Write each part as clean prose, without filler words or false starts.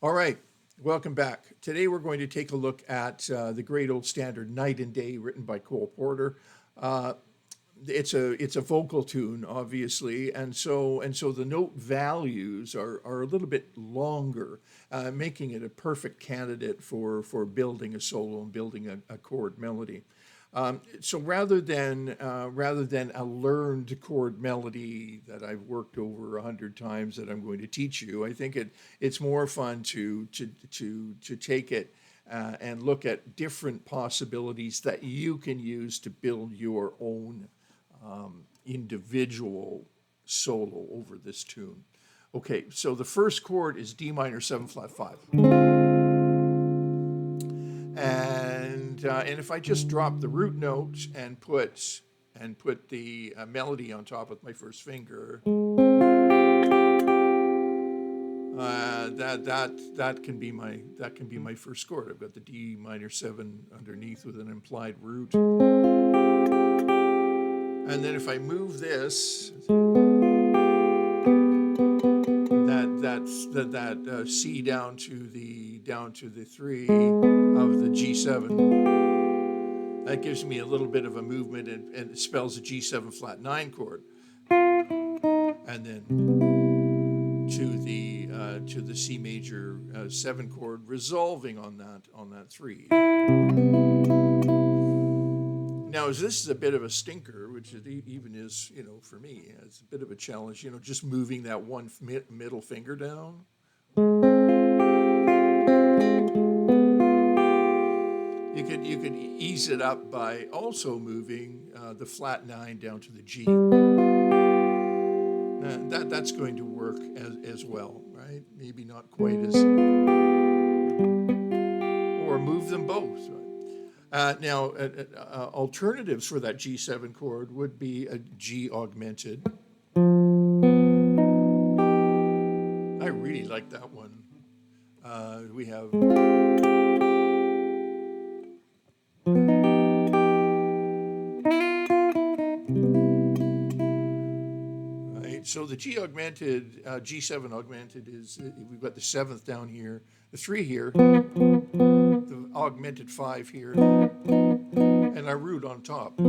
All right, welcome back. Today we're going to take a look at the great old standard "Night and Day," written by Cole Porter. Uh, it's a vocal tune, obviously, and so the note values are a little bit longer, making it a perfect candidate for building a solo and building a chord melody. So rather than a learned chord melody that I've worked over 100 times that I'm going to teach you, I think it's more fun to take it and look at different possibilities that you can use to build your own individual solo over this tune. Okay, so the first chord is D minor 7 flat 5. And if I just drop the root note and put the melody on top with my first finger, that can be my first chord. I've got the D minor 7 underneath with an implied root, and then if I move this, that C down to the 3 of the G7. That gives me a little bit of a movement, and it spells a G7 flat 9 chord, and then to the C major 7 chord, resolving on that 3. Now, as this is a bit of a stinker, which it even is, for me, it's a bit of a challenge, just moving that one middle finger down. You could ease it up by also moving the flat 9 down to the G. That's going to work as well, right? Maybe not quite as, or move them both. Right? Now, alternatives for that G7 chord would be a G augmented. I really like that one. We have. Right, so the G augmented, G7 augmented is, we've got the 7th down here, the 3 here, the augmented 5 here, and our root on top.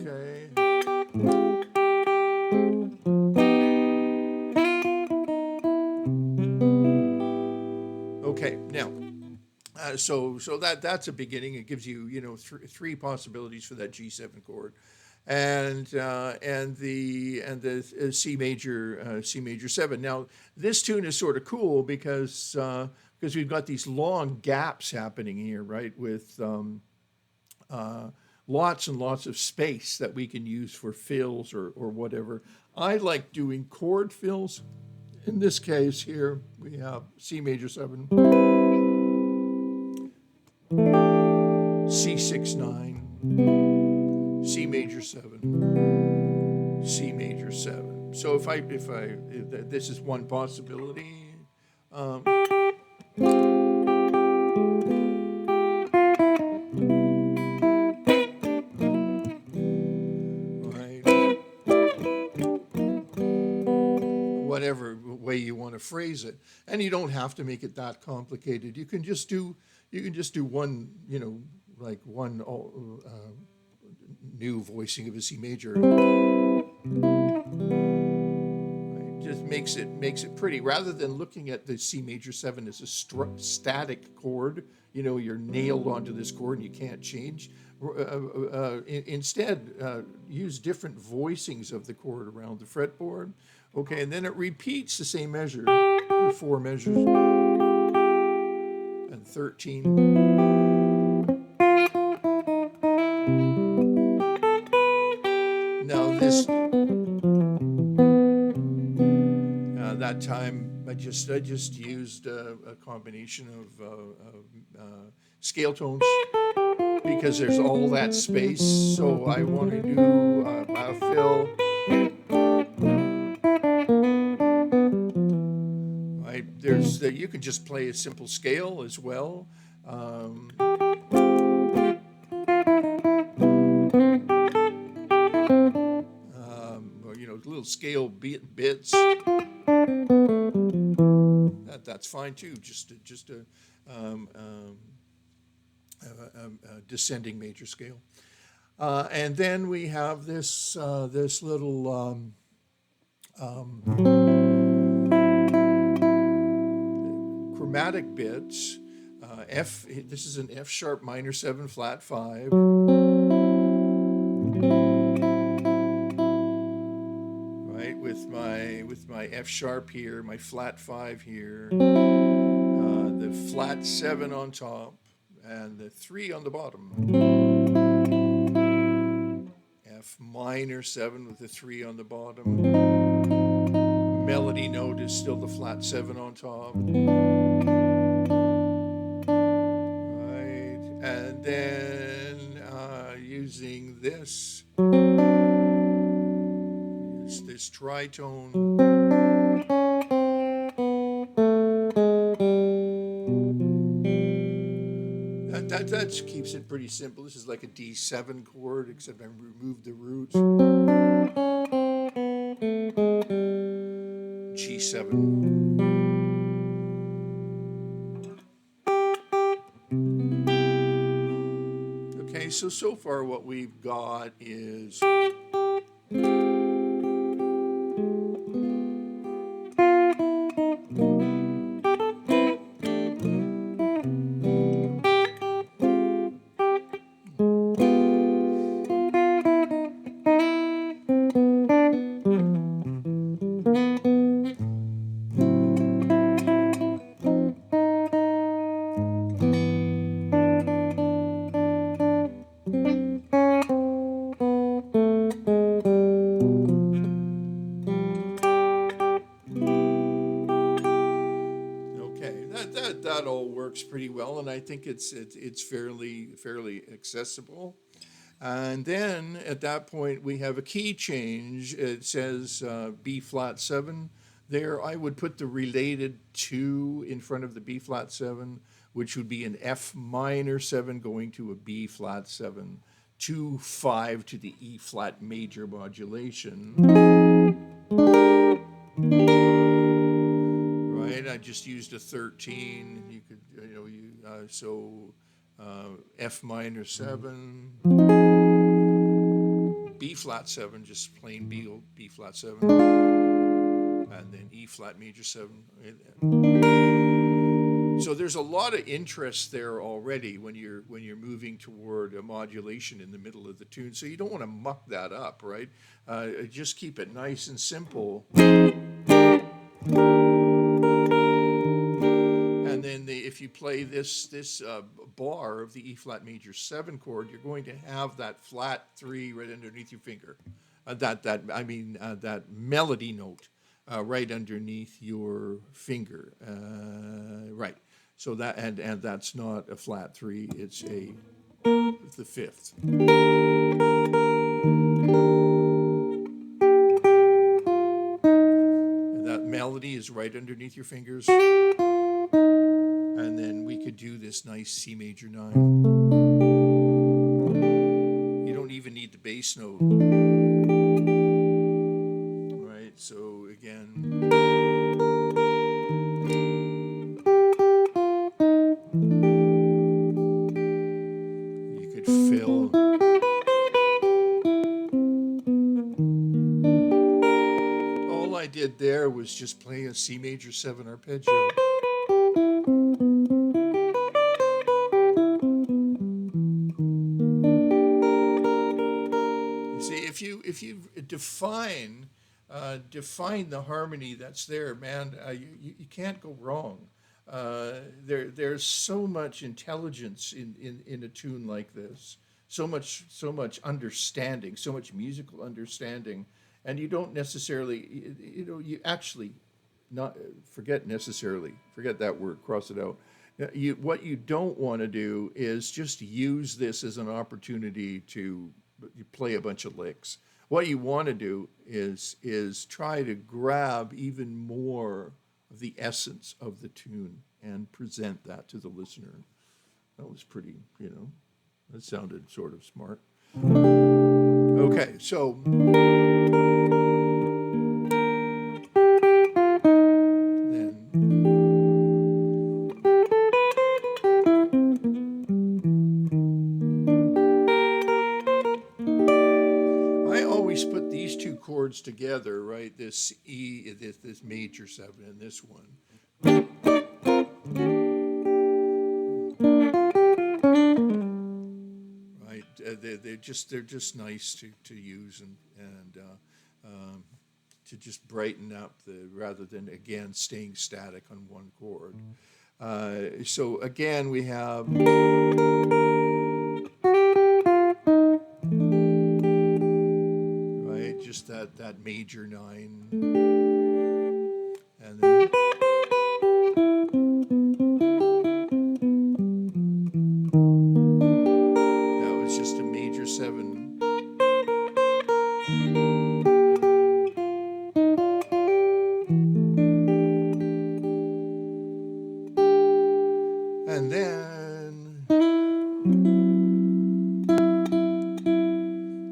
Okay. Okay, now, so that's a beginning. It gives you three possibilities for that G7 chord, and the C major 7. Now this tune is sort of cool because we've got these long gaps happening here, right? With lots and lots of space that we can use for fills or whatever. I like doing chord fills. In this case here, we have C major 7, C6 9, C major 7, C major 7. So if this is one possibility. Whatever way you want to phrase it, and you don't have to make it that complicated. You can just do one, like one new voicing of a C major. Right? Just makes it pretty, rather than looking at the C major 7 as a static chord. You're nailed onto this chord and you can't change. Instead, use different voicings of the chord around the fretboard. Okay, and then it repeats the same measure, 4 measures, and 13. Now that time I just used a combination of scale tones, because there's all that space. So I want to do a fill. Right, you can just play a simple scale as well. Little scale bits. that's fine too. Just a descending major scale. And then we have this little chromatic bits. F. This is an F sharp minor 7 flat 5. Right, with my F sharp here, my flat 5 here, the flat 7 on top, and the 3 on the bottom. F minor 7 with the 3 on the bottom. Melody note is still the flat 7 on top. Right, and then using this tritone. That keeps it pretty simple. This is like a D7 chord, except I removed the roots. G7. Okay, so far what we've got is that all works pretty well, and I think it's fairly accessible. And then at that point we have a key change. It says B flat 7. There I would put the related 2 in front of the B flat 7, which would be an F minor 7 going to a B flat 7, 2 5 to the E flat major modulation. Right, I just used a 13. You could, F minor 7, B flat 7, just plain B flat 7, and then E flat major 7. So there's a lot of interest there already when you're moving toward a modulation in the middle of the tune. So you don't want to muck that up, right? Just keep it nice and simple. And then if you play this bar of the E flat major 7 chord, you're going to have that flat 3 right underneath your finger. That melody note right underneath your finger. Right. So that and that's not a flat 3. It's the 5th. And that melody is right underneath your fingers. And then we could do this nice C major 9. You don't even need the bass note. Right, so again. You could fill. All I did there was just play a C major 7 arpeggio. If you define the harmony that's there, man, you can't go wrong. There's so much intelligence in a tune like this, so much understanding, so much musical understanding, and you don't necessarily, you actually not forget that word, cross it out. What you don't want to do is just use this as an opportunity to play a bunch of licks. What you want to do is try to grab even more of the essence of the tune and present that to the listener. That was pretty, that sounded sort of smart. Okay, so then this E, this major 7 in this one. Right? They're just nice to use and to just brighten up rather than again staying static on one chord. So again we have right just that major 9, and then that was just a major 7. And then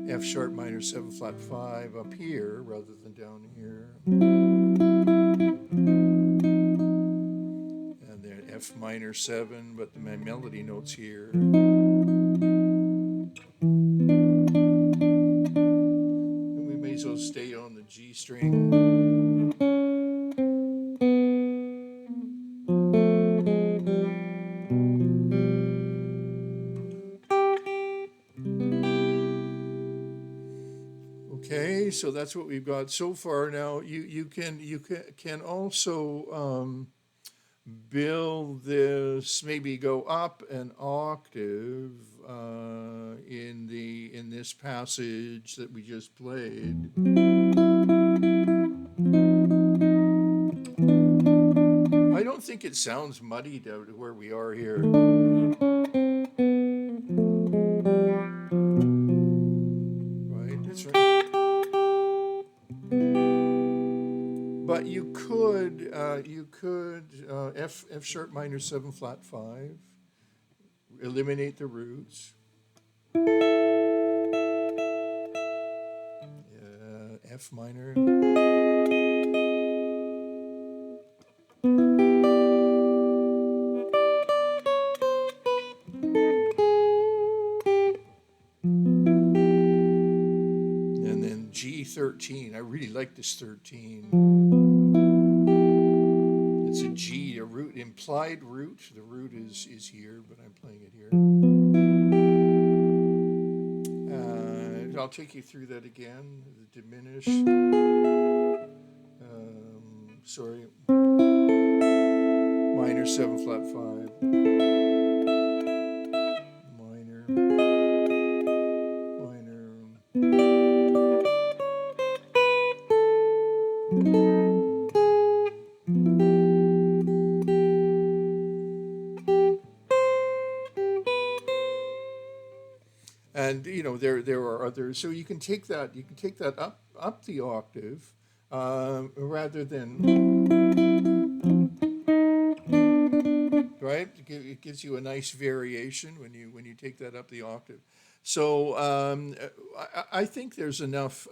F sharp minor 7 flat 5 up here rather than down here. And then F minor 7, but my melody note's here. And we may as well stay on the G string. Okay, so that's what we've got so far. Now you can also build this, maybe go up an octave in this passage that we just played. I don't think it sounds muddied out of where we are here. Right, that's right. But you could F sharp minor 7 flat 5, eliminate the roots. F minor. And then G13. I really like this 13. It's a G, a root, implied root. The root is here, but I'm playing it here. I'll take you through that again. The diminished. Sorry. Minor 7 flat 5. Minor. And there are others. So you can take that up the octave rather than right. It gives you a nice variation when you take that up the octave. So I think there's enough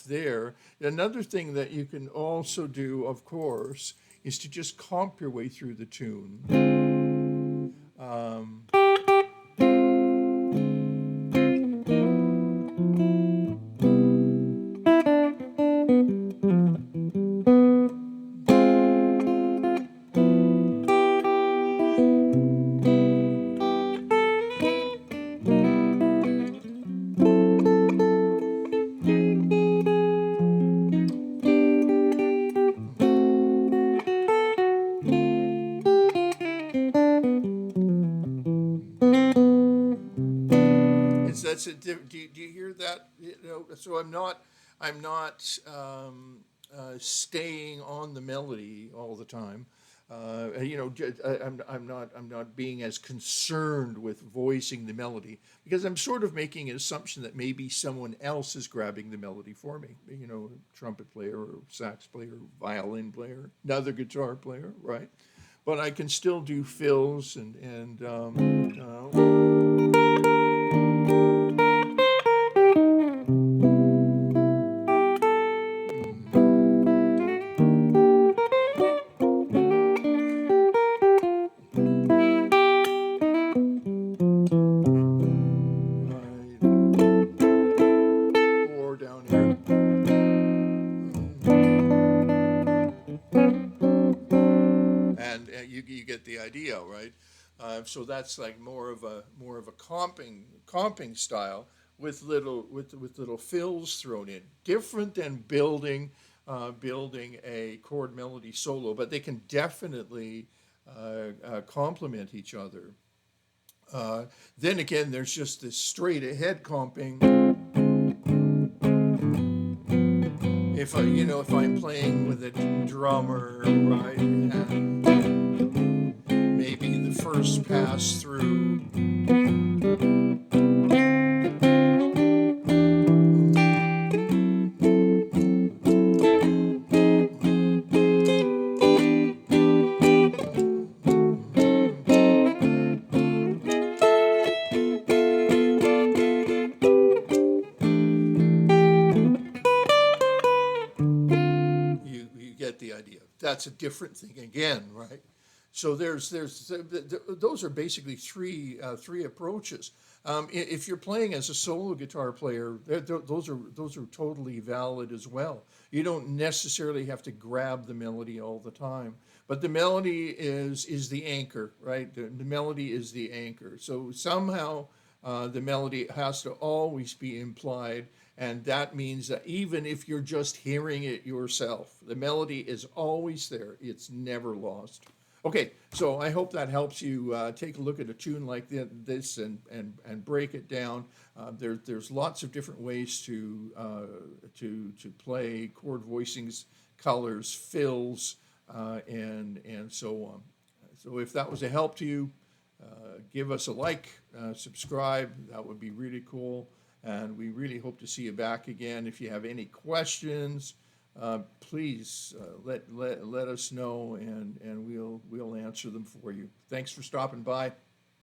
there. Another thing that you can also do, of course, is to just comp your way through the tune. That's a, do you hear that? So I'm not staying on the melody all the time. I'm not being as concerned with voicing the melody because I'm sort of making an assumption that maybe someone else is grabbing the melody for me. Trumpet player or sax player, violin player, another guitar player, right? But I can still do fills and or down here. and you get the idea, right? So that's like more of a comping style with little fills thrown in, different than building a chord melody solo, but they can definitely complement each other. Uh, then again, there's just this straight ahead comping. If I'm playing with a drummer, right, and maybe the first pass through, you get the idea. That's a different thing again, right? So those are basically three approaches. If you're playing as a solo guitar player, those are totally valid as well. You don't necessarily have to grab the melody all the time, but the melody is the anchor, right? The melody is the anchor. So somehow the melody has to always be implied, and that means that even if you're just hearing it yourself, the melody is always there. It's never lost. Okay, so I hope that helps you take a look at a tune like this and break it down. There's lots of different ways to play chord voicings, colors, fills, and so on. So if that was a help to you, give us a like, subscribe. That would be really cool. And we really hope to see you back again. If you have any questions, please let us know, and we'll answer them for you. Thanks for stopping by.